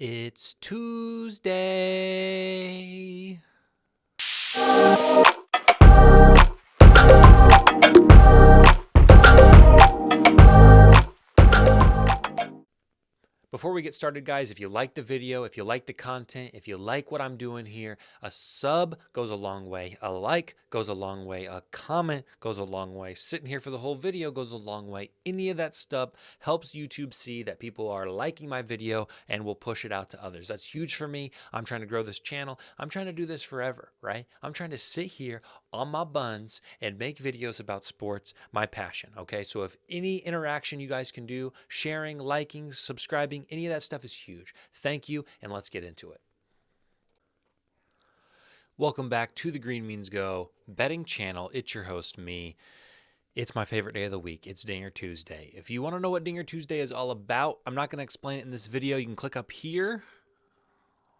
It's Tuesday. Before we get started, guys, if you like the video, if you like the content, if you like what I'm doing here, a sub goes a long way, a like goes a long way, a comment goes a long way, sitting here for the whole video goes a long way. Any of that stuff helps YouTube see that people are liking my video and will push it out to others. That's huge for me. I'm trying to grow this channel. I'm trying to do this forever, right? I'm trying to sit here on my buns and make videos about sports, my passion, okay? So if any interaction you guys can do, sharing, liking, subscribing, any of that stuff is huge. Thank you, and let's get into it. Welcome back to the Green Means Go betting channel. It's your host, me. It's my favorite day of the week. It's Dinger Tuesday. If you want to know what Dinger Tuesday is all about, I'm not going to explain it in this video. You can click up here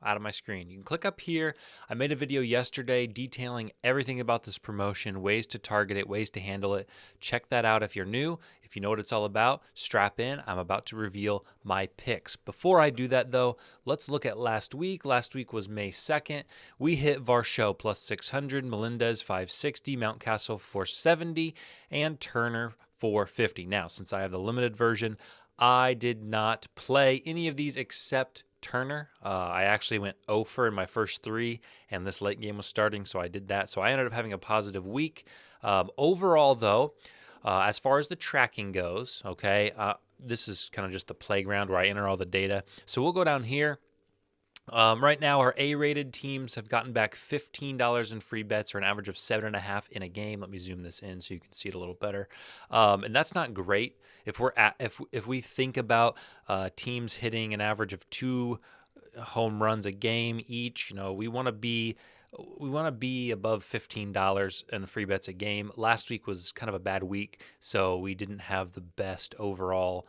out of my screen. You can click up here. I made a video yesterday detailing everything about this promotion, ways to target it, ways to handle it. Check that out if you're new. If you know what it's all about, strap in. I'm about to reveal my picks. Before I do that, though, let's look at last week. Last week was May 2nd. We hit Varsho plus 600, Melendez 560, Mountcastle 470, and Turner 450. Now, since I have the limited version, I did not play any of these except Turner. I actually went 0 for in my first 3, and this late game was starting, so I did that. So I ended up having a positive week. Overall, though, as far as the tracking goes, okay, this is kind of just the playground where I enter all the data. So we'll go down here. Right now, our A-rated teams have gotten back $15 in free bets, or an average of 7.5 in a game. Let me zoom this in so you can see it a little better. And that's not great. If we think about teams hitting an average of 2 home runs a game each, we want to be above $15 in free bets a game. Last week was kind of a bad week, so we didn't have the best overall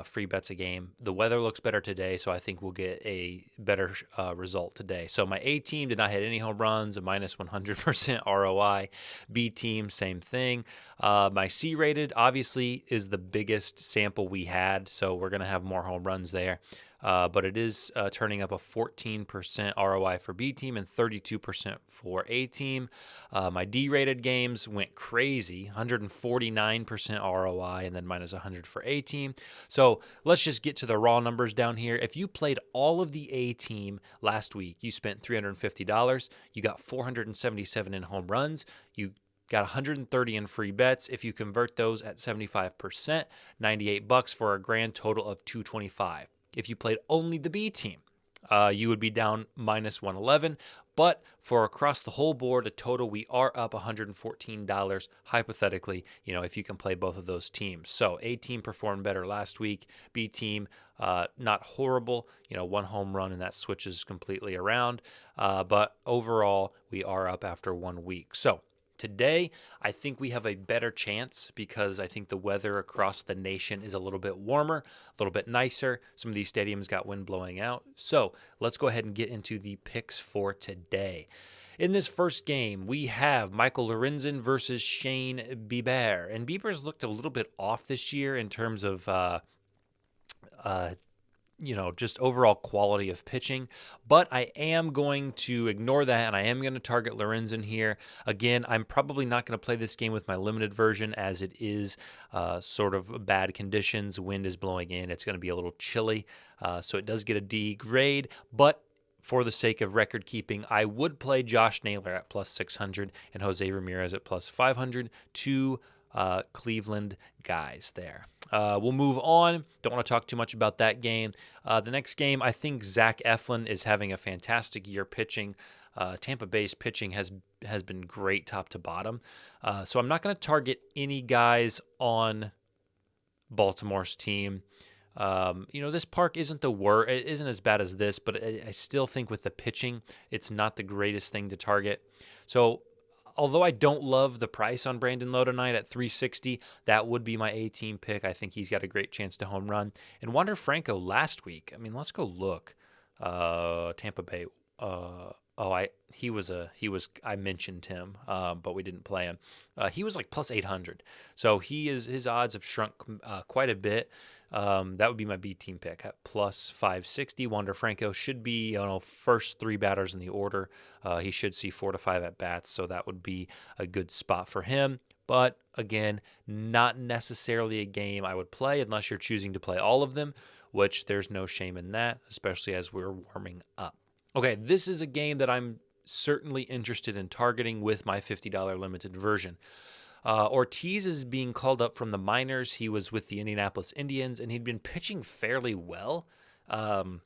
free bets a game. The weather looks better today, so I think we'll get a better result today. So my A team did not hit any home runs, a minus 100% ROI. B team, same thing. My C rated obviously is the biggest sample we had, so we're going to have more home runs there. But it is turning up a 14% ROI for B team and 32% for A team. My D-rated games went crazy, 149% ROI and then minus 100 for A team. So let's just get to the raw numbers down here. If you played all of the A team last week, you spent $350. You got 477 in home runs. You got 130 in free bets. If you convert those at 75%, $98 for a grand total of $225. If you played only the B team, you would be down minus 111. But for across the whole board, a total, we are up $114, hypothetically, if you can play both of those teams. So A team performed better last week. B team, not horrible, 1 home run, and that switches completely around. But overall, we are up after 1 week. So today, I think we have a better chance because I think the weather across the nation is a little bit warmer, a little bit nicer. Some of these stadiums got wind blowing out. So let's go ahead and get into the picks for today. In this first game, we have Michael Lorenzen versus Shane Bieber. And Bieber's looked a little bit off this year in terms of just overall quality of pitching. But I am going to ignore that, and I am going to target Lorenzen here. Again, I'm probably not going to play this game with my limited version as it is sort of bad conditions. Wind is blowing in. It's going to be a little chilly, so it does get a D grade. But for the sake of record keeping, I would play Josh Naylor at plus 600 and Jose Ramirez at plus 500 to Cleveland guys there. We'll move on. Don't want to talk too much about that game. The next game, I think Zach Eflin is having a fantastic year pitching. Tampa Bay's pitching has been great top to bottom. So I'm not going to target any guys on Baltimore's team. This park isn't it isn't as bad as this, but I still think with the pitching, it's not the greatest thing to target. So although I don't love the price on Brandon Lowe tonight at $360, that would be my A-team pick. I think he's got a great chance to home run. And Wander Franco last week, let's go look. Tampa Bay. I mentioned him, but we didn't play him. He was like plus 800. So his odds have shrunk quite a bit. That would be my B team pick at plus 560. Wander Franco should be, first 3 batters in the order. He should see 4 to 5 at bats, so that would be a good spot for him. But again, not necessarily a game I would play unless you're choosing to play all of them, which there's no shame in that, especially as we're warming up. Okay, this is a game that I'm certainly interested in targeting with my $50 limited version. Ortiz is being called up from the minors. He was with the Indianapolis Indians, and he'd been pitching fairly well. In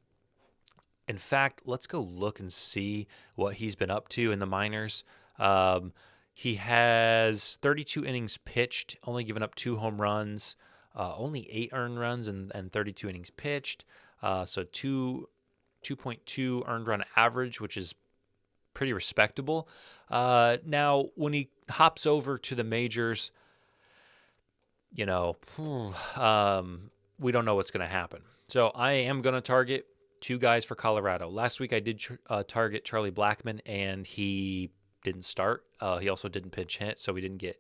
fact, let's go look and see what he's been up to in the minors. He has 32 innings pitched, only given up 2 home runs, only 8 earned runs, and 32 innings pitched. So 2.2 earned run average, which is pretty respectable. Now, when he hops over to the majors, we don't know what's going to happen. So I am going to target 2 guys for Colorado. Last week I did target Charlie Blackmon, and he didn't start. He also didn't pitch hit, so we didn't get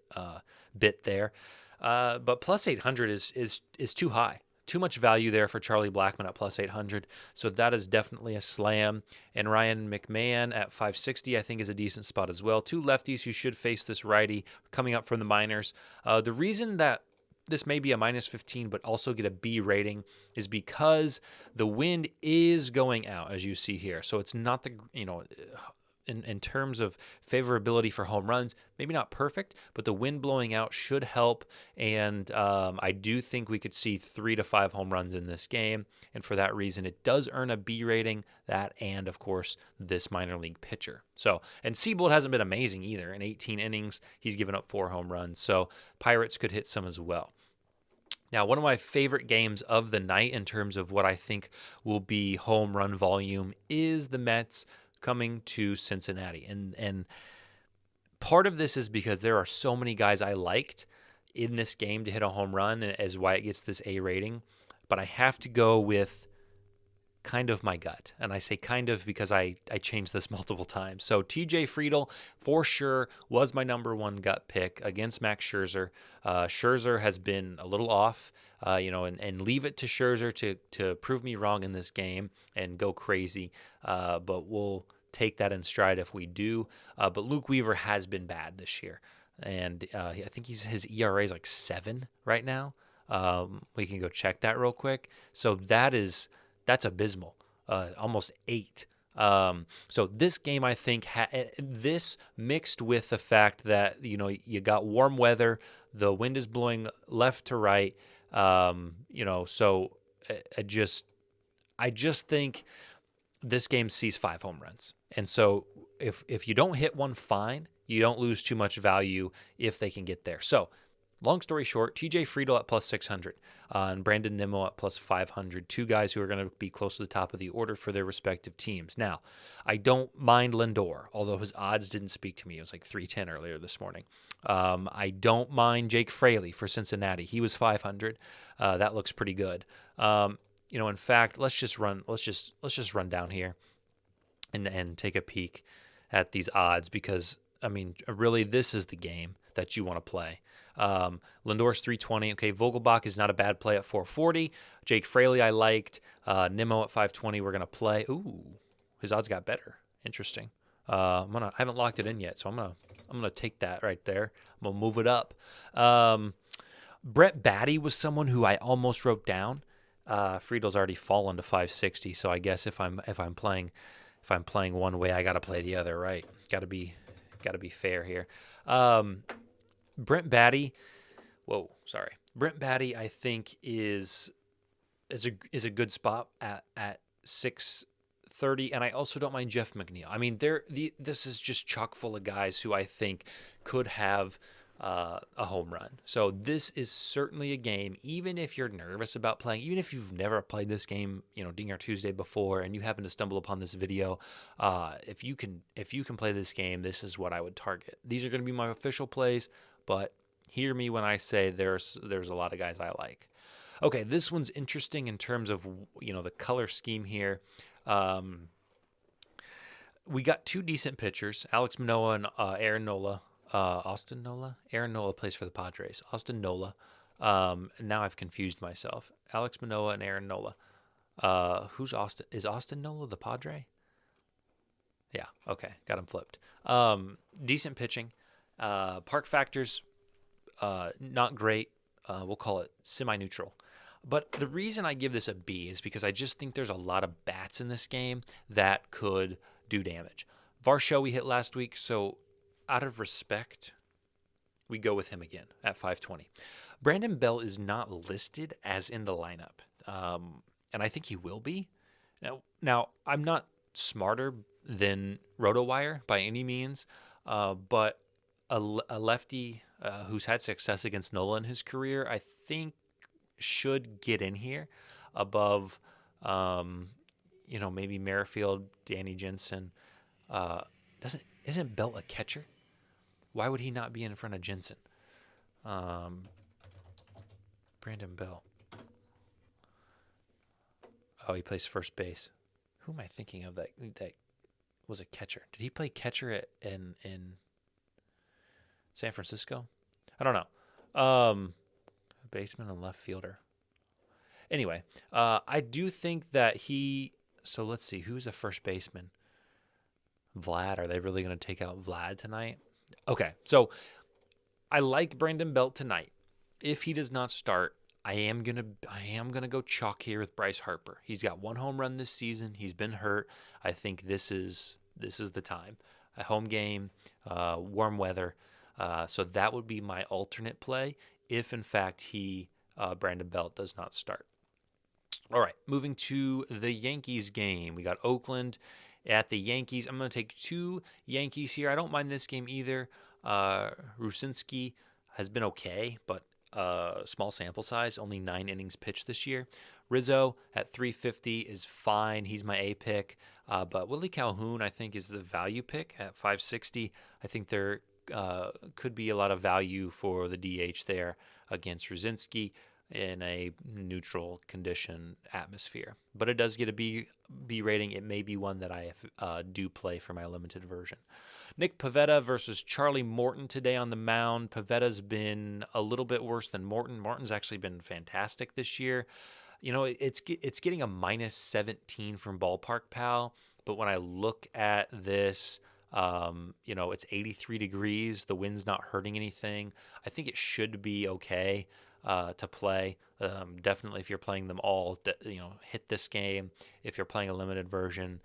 bit there. But plus 800 is too high. Too much value there for Charlie Blackmon at plus 800. So that is definitely a slam. And Ryan McMahon at 560, I think, is a decent spot as well. 2 lefties who should face this righty coming up from the minors. The reason that this may be a minus 15, but also get a B rating is because the wind is going out, as you see here. So it's not the, in terms of favorability for home runs, maybe not perfect, but the wind blowing out should help. And I do think we could see 3 to 5 home runs in this game. And for that reason, it does earn a B rating, that and, of course, this minor league pitcher. So, and Seabold hasn't been amazing either. In 18 innings, he's given up 4 home runs. So Pirates could hit some as well. Now, one of my favorite games of the night in terms of what I think will be home run volume is the Mets coming to Cincinnati. And part of this is because there are so many guys I liked in this game to hit a home run, as why it gets this A rating. But I have to go with kind of my gut. And I say kind of because I changed this multiple times. So TJ Friedl, for sure, was my number 1 gut pick against Max Scherzer. Scherzer has been a little off, and leave it to Scherzer to prove me wrong in this game and go crazy. But we'll take that in stride if we do. But Luke Weaver has been bad this year. And I think his ERA is like 7 right now. We can go check that real quick. So that's abysmal, almost 8. So this game, I think, this mixed with the fact that, you got warm weather, the wind is blowing left to right, so I just think this game sees 5 home runs. And so if you don't hit one, fine. You don't lose too much value if they can get there. So long story short, TJ Friedl at plus 600 and Brandon Nimmo at plus 500. 2 guys who are going to be close to the top of the order for their respective teams. Now, I don't mind Lindor, although his odds didn't speak to me. It was like 310 earlier this morning. I don't mind Jake Fraley for Cincinnati. He was 500. That looks pretty good. In fact, let's just run down here and take a peek at these odds because, really, this is the game that you want to play. Lindor's 320. Okay, Vogelbach is not a bad play at 440. Jake Fraley I liked. Nimmo at 520 we're going to play. Ooh, his odds got better. Interesting. I haven't locked it in yet, so I'm going to take that right there. I'm going to move it up. Brett Baty was someone who I almost wrote down. Friedel's already fallen to 560, so I guess if I'm playing one way, I got to play the other, right? Got to be fair here. Brent Baty, Brent Baty, I think is a good spot at 630, and I also don't mind Jeff McNeil. This is just chock full of guys who I think could have a home run. So this is certainly a game, even if you're nervous about playing, even if you've never played this game, Dinger Tuesday before, and you happen to stumble upon this video, if you can play this game, this is what I would target. These are going to be my official plays, but hear me when I say there's a lot of guys I like. Okay, this one's interesting in terms of the color scheme here. We got 2 decent pitchers, Alex Manoah and Aaron Nola. Austin Nola? Aaron Nola plays for the Padres. Austin Nola. Now I've confused myself. Alex Manoah and Aaron Nola. Who's Austin? Is Austin Nola the Padre? Yeah. Okay. Got him flipped. Decent pitching. Park factors, not great. We'll call it semi-neutral. But the reason I give this a B is because I just think there's a lot of bats in this game that could do damage. Varsho we hit last week, so out of respect, we go with him again at 520. Brandon Bell is not listed as in the lineup, and I think he will be. Now I'm not smarter than RotoWire by any means, but a lefty who's had success against Nola in his career, I think should get in here above, maybe Merrifield, Danny Jensen. Isn't Belt a catcher? Why would he not be in front of Jensen? Brandon Belt. Oh, he plays first base. Who am I thinking of that was a catcher? Did he play catcher in San Francisco? I don't know. Baseman and left fielder. Anyway, I do think that so let's see, who's a first baseman? Vlad. Are they really going to take out Vlad tonight? Okay, so I like Brandon Belt tonight. If he does not start, I am gonna go chalk here with Bryce Harper. He's got 1 home run this season. He's been hurt. I think this is the time. A home game, warm weather. So that would be my alternate play if, in fact, Brandon Belt does not start. All right, moving to the Yankees game. We got Oakland at the Yankees. I'm going to take 2 Yankees here. I don't mind this game either. Rucinski has been okay, but small sample size, only 9 innings pitched this year. Rizzo at 350 is fine. He's my A pick. But Willie Calhoun, I think, is the value pick at 560. I think there could be a lot of value for the DH there against Rucinski in a neutral condition atmosphere. But it does get a B rating. It may be one that I do play for my limited version. Nick Pivetta versus Charlie Morton today on the mound. Pavetta's been a little bit worse than Morton. Morton's actually been fantastic this year. It's getting a minus 17 from Ballpark Pal, but when I look at this, it's 83 degrees. The wind's not hurting anything. I think it should be okay to play. Definitely, if you're playing them all, hit this game. If you're playing a limited version,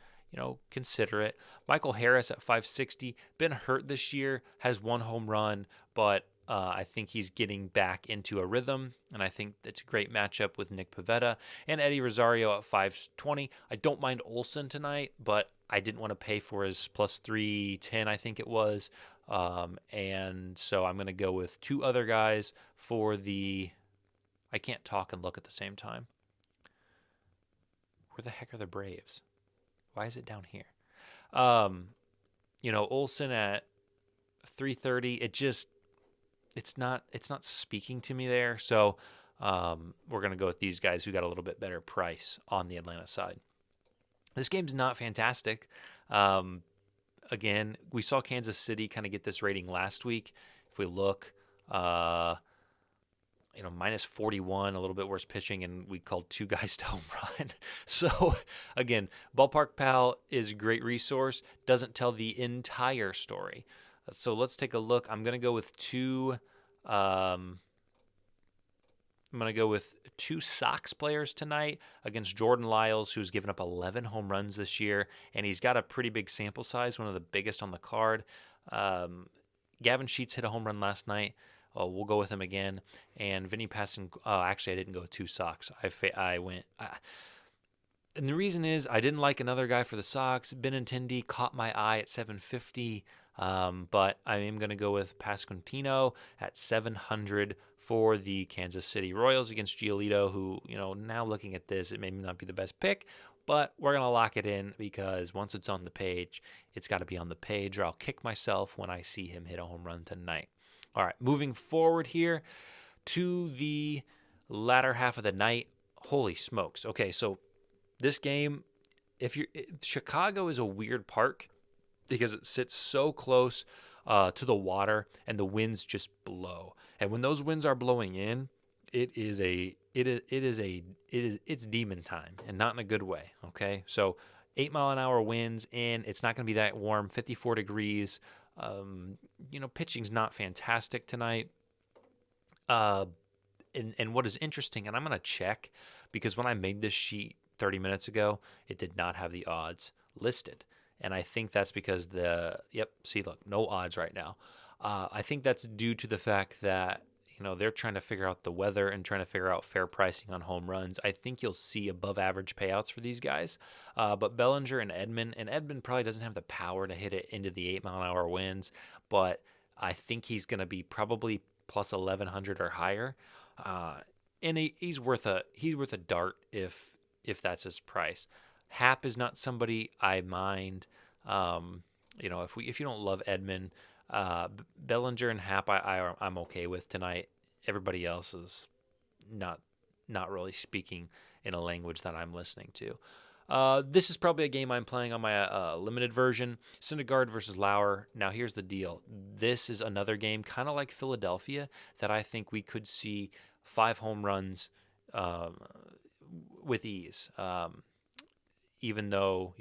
consider it. Michael Harris at 560, been hurt this year, has 1 home run, but I think he's getting back into a rhythm, and I think it's a great matchup with Nick Pivetta. And Eddie Rosario at 520. I don't mind Olsen tonight, but I didn't want to pay for his plus 310, I think it was. And so I'm going to go with 2 other guys for I can't talk and look at the same time. Where the heck are the Braves? Why is it down here? Olsen at 330. It's not speaking to me there. So we're going to go with these guys who got a little bit better price on the Atlanta side. This game's not fantastic. Again, we saw Kansas City kind of get this rating last week. If we look, minus 41, a little bit worse pitching, and we called 2 guys to home run. So, again, Ballpark Pal is a great resource. Doesn't tell the entire story. So let's take a look. I'm going to go with 2. I'm going to go with 2 Sox players tonight against Jordan Lyles, who's given up 11 home runs this year, and he's got a pretty big sample size, one of the biggest on the card. Gavin Sheets hit a home run last night. We'll go with him again. And Vinny actually, I didn't go with 2 Sox. I went. And the reason is I didn't like another guy for the Sox. Benintendi caught my eye at 750. But I am going to go with Pasquantino at 700 for the Kansas City Royals against Giolito, who, now looking at this, it may not be the best pick, but we're going to lock it in because once it's on the page, it's got to be on the page, or I'll kick myself when I see him hit a home run tonight. All right, moving forward here to the latter half of the night. Holy smokes. Okay, so this game, Chicago is a weird park because it sits so close to the water and the winds just blow. And when those winds are blowing in, it's demon time, and not in a good way. Okay, so 8 mile an hour winds, and it's not going to be that warm. 54 degrees. Pitching's not fantastic tonight. And what is interesting, and I'm going to check because when I made this sheet 30 minutes ago, it did not have the odds listed. And I think that's because look, no odds right now. I think that's due to the fact that, they're trying to figure out the weather and trying to figure out fair pricing on home runs. I think you'll see above average payouts for these guys. But Bellinger and Edman probably doesn't have the power to hit it into the 8 mile an hour winds, but I think he's going to be probably plus 1100 or higher. And he's worth a dart if that's his price. Happ is not somebody I mind. If you don't love Edman, Bellinger and Happ I'm okay with tonight. Everybody else is not really speaking in a language that I'm listening to. This is probably a game I'm playing on my limited version. Syndergaard versus Lauer. Now, here's the deal. This is another game, kind of like Philadelphia, that I think we could see 5 home runs with ease. Even though,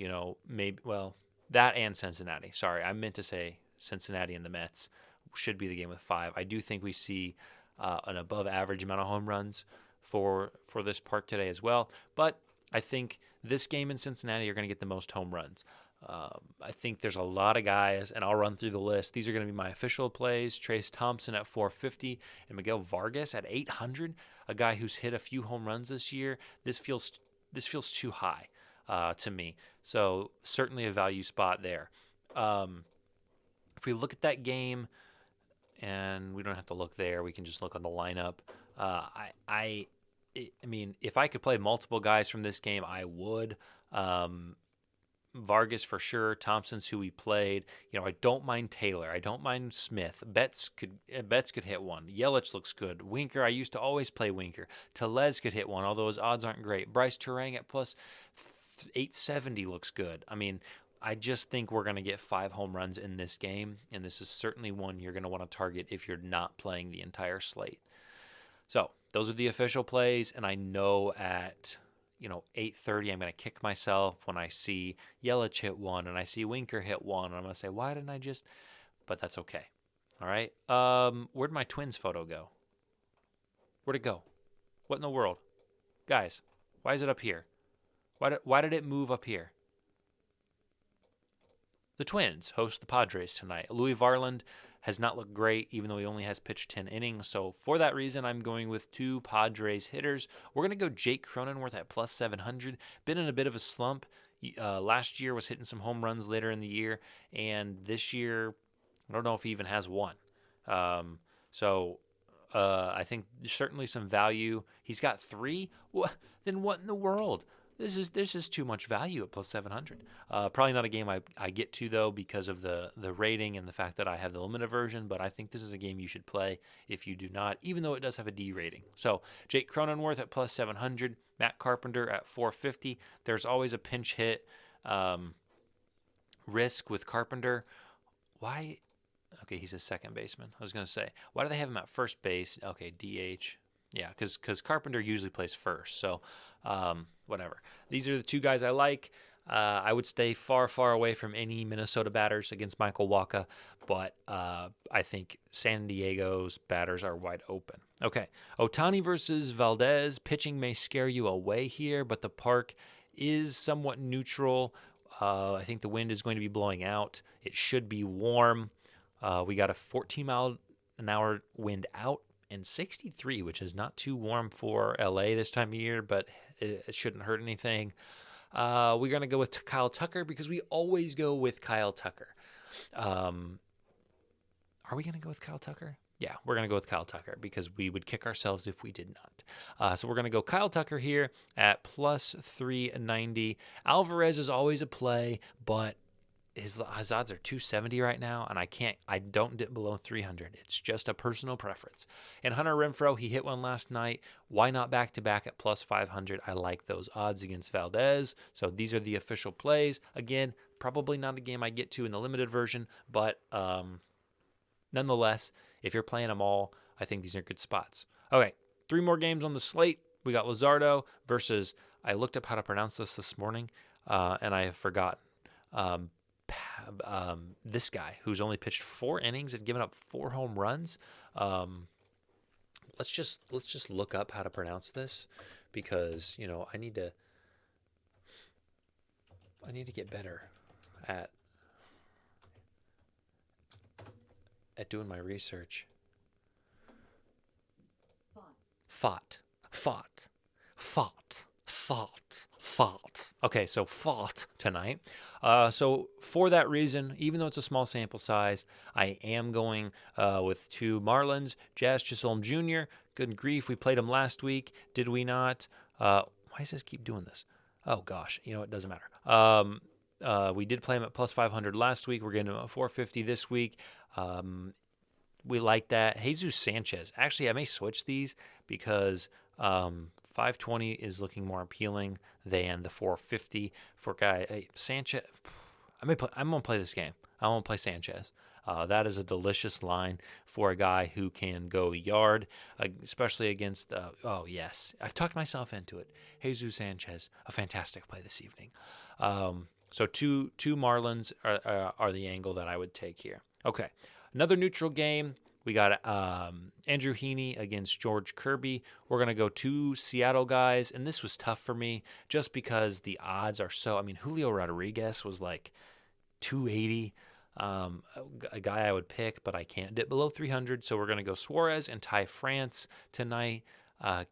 that and Cincinnati. Sorry, I meant to say Cincinnati and the Mets should be the game with 5. I do think we see an above average amount of home runs for this park today as well. But I think this game in Cincinnati are going to get the most home runs. I think there's a lot of guys, and I'll run through the list. These are going to be my official plays. Trace Thompson at 450 and Miguel Vargas at 800, a guy who's hit a few home runs this year. This feels too high to me. So certainly a value spot there. If we look at that game, and we don't have to look there, we can just look on the lineup. I mean, if I could play multiple guys from this game, I would. Vargas for sure. Thompson's who we played. I don't mind Taylor. I don't mind Smith. Betts could hit one. Yelich looks good. Winker, I used to always play Winker. Tellez could hit one, although his odds aren't great. Bryce Terang at plus 870 looks good. I mean, I just think we're going to get 5 home runs in this game, and this is certainly one you're going to want to target if you're not playing the entire slate. So those are the official plays, and I know at 8:30 I'm going to kick myself when I see Yelich hit one and I see Winker hit one, and I'm going to say, why didn't I just? But that's okay. All right. Where'd my Twins photo go? Where'd it go? What in the world, guys? Why is it up here? Why did it move up here? The Twins host the Padres tonight. Louis Varland has not looked great, even though he only has pitched 10 innings. So for that reason, I'm going with 2 Padres hitters. We're going to go Jake Cronenworth at plus 700. Been in a bit of a slump. Last year was hitting some home runs later in the year, and this year, I don't know if he even has one. So I think there's certainly some value. He's got 3. Then what in the world? This is too much value at plus 700. Probably not a game I get to, though, because of the rating and the fact that I have the limited version, but I think this is a game you should play if you do not, even though it does have a D rating. So Jake Cronenworth at plus 700, Matt Carpenter at 450. There's always a pinch hit risk with Carpenter. Why? Okay, he's a second baseman. I was going to say, why do they have him at first base? Okay, DH. Yeah, because Carpenter usually plays first. So whatever. These are the 2 guys I like. I would stay far, far away from any Minnesota batters against Michael Wacha, but I think San Diego's batters are wide open. Okay, Ohtani versus Valdez. Pitching may scare you away here, but the park is somewhat neutral. I think the wind is going to be blowing out. It should be warm. We got a 14-mile-an-hour wind out and 63, which is not too warm for LA this time of year, but it shouldn't hurt anything. We're going to go with Kyle Tucker because we always go with Kyle Tucker. Are we going to go with Kyle Tucker? Yeah, we're going to go with Kyle Tucker because we would kick ourselves if we did not. So we're going to go Kyle Tucker here at plus 390. Alvarez is always a play, but his odds are 270 right now, and I don't dip below 300. It's just a personal preference. And Hunter Renfroe, he hit one last night. Why not back-to-back at plus 500? I like those odds against Valdez. So these are the official plays. Again, probably not a game I get to in the limited version, but nonetheless, if you're playing them all, I think these are good spots. Okay, 3 more games on the slate. We got Luzardo versus, I looked up how to pronounce this morning, and I have forgotten. This guy who's only pitched 4 innings and given up 4 home runs. Let's just look up how to pronounce this, because I need to get better at doing my research. Fought. Okay, so fought tonight. So for that reason, even though it's a small sample size, I am going with 2 Marlins. Jazz Chisholm Jr., good grief, we played him last week, did we not? Why does this keep doing this? Oh gosh, it doesn't matter. We did play him at plus 500 last week. We're getting him at 450 this week. We like that. Jesus Sanchez. Actually, I may switch these because 520 is looking more appealing than the 450 for guy Sanchez. I'm gonna play this game. I want to play Sanchez. That is a delicious line for a guy who can go yard, especially against. Oh yes, I've talked myself into it. Jesus Sanchez, a fantastic play this evening. So two Marlins are the angle that I would take here. Okay. Another neutral game, we got Andrew Heaney against George Kirby. We're going to go 2 Seattle guys, and this was tough for me just because the odds are so... Julio Rodriguez was like 280, a guy I would pick, but I can't dip below 300, so we're going to go Suarez and Ty France tonight.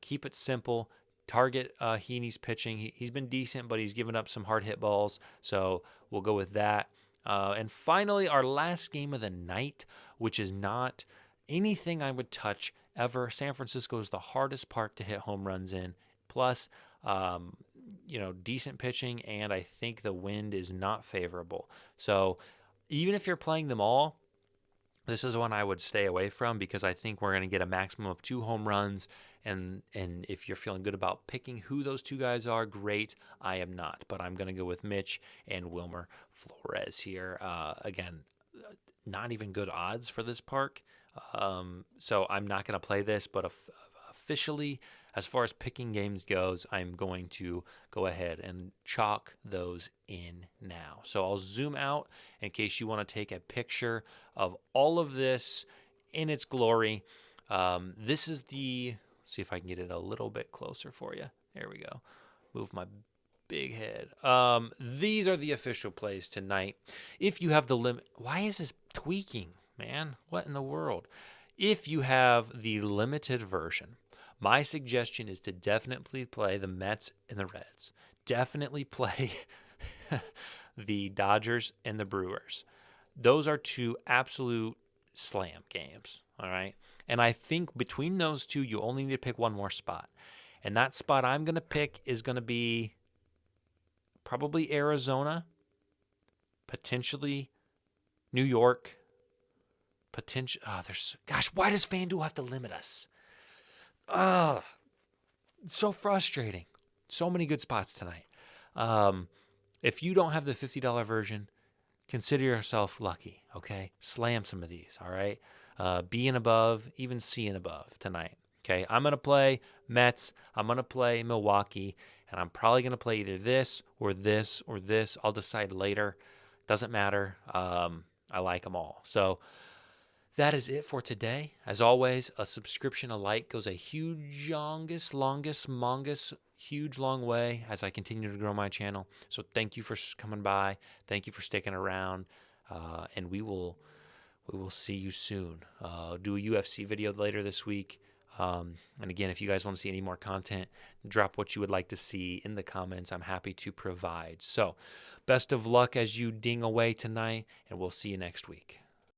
Keep it simple. Target Heaney's pitching. He's been decent, but he's given up some hard hit balls, so we'll go with that. And finally, our last game of the night, which is not anything I would touch ever. San Francisco is the hardest park to hit home runs in. Plus, decent pitching, and I think the wind is not favorable. So even if you're playing them all, this is one I would stay away from because I think we're going to get a maximum of 2 home runs. And if you're feeling good about picking who those 2 guys are, great. I am not, but I'm going to go with Mitch and Wilmer Flores here. Again, not even good odds for this park. So I'm not going to play this, but officially, as far as picking games goes, I'm going to go ahead and chalk those in now. So I'll zoom out in case you want to take a picture of all of this in its glory. This is the... see if I can get it a little bit closer for you. There we go. Move my big head. These are the official plays tonight. If you have the limit... why is this tweaking, man? What in the world? If you have the limited version, my suggestion is to definitely play the Mets and the Reds. Definitely play the Dodgers and the Brewers. Those are 2 absolute slam games, all right? And I think between those 2, you only need to pick one more spot. And that spot I'm going to pick is going to be probably Arizona, potentially New York, gosh, why does FanDuel have to limit us? It's so frustrating. So many good spots tonight. If you don't have the $50 version, consider yourself lucky, okay? Slam some of these, all right? B and above, even C and above tonight, okay? I'm going to play Mets. I'm going to play Milwaukee, and I'm probably going to play either this or this or this. I'll decide later. Doesn't matter. I like them all. So that is it for today. As always, a subscription, a like goes a huge long way as I continue to grow my channel. So thank you for coming by. Thank you for sticking around. And we will see you soon. Do a UFC video later this week. And again, if you guys want to see any more content, drop what you would like to see in the comments. I'm happy to provide. So best of luck as you ding away tonight, and we'll see you next week.